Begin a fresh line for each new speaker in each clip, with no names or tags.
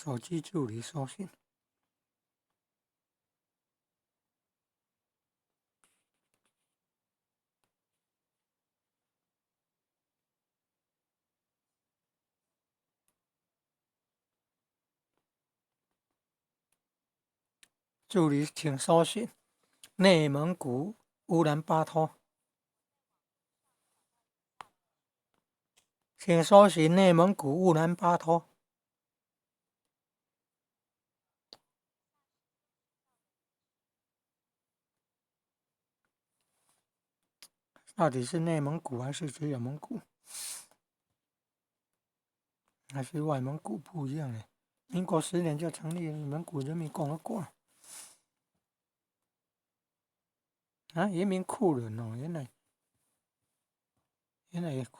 手机助理搜寻。助理请搜寻内蒙古乌兰巴托，请搜寻内蒙古乌兰巴托。到底是内蒙古还是只有蒙古？还是外蒙古不一样呢？民国10年就成立了蒙古人民共和国啊！人民酷人哦，原来也酷。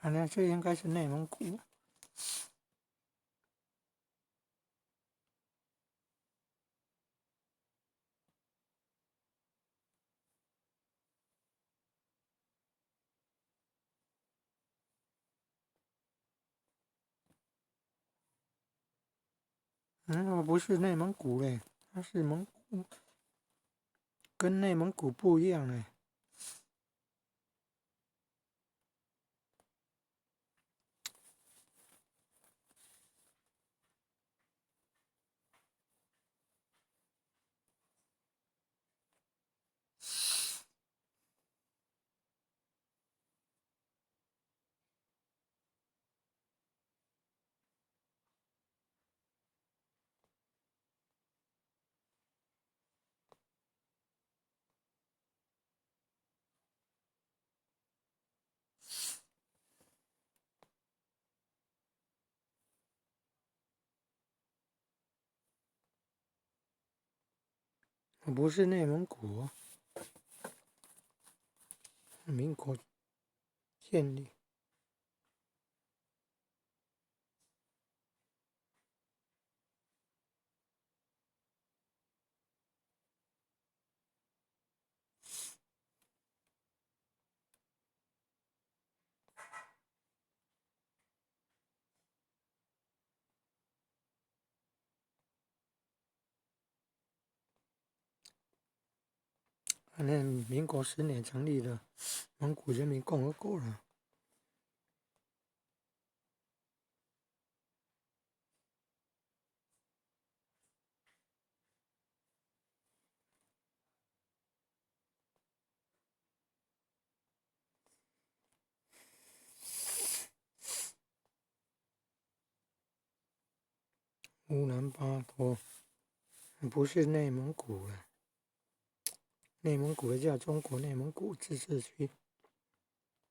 看来这应该是内蒙古。我不是内蒙古嘞，它是蒙古，跟内蒙古不一样嘞。我不是内蒙古，民国建立。反正民国10年成立的蒙古人民共和国了。乌兰巴托不是内蒙古了，内蒙古的叫中国内蒙古自治区。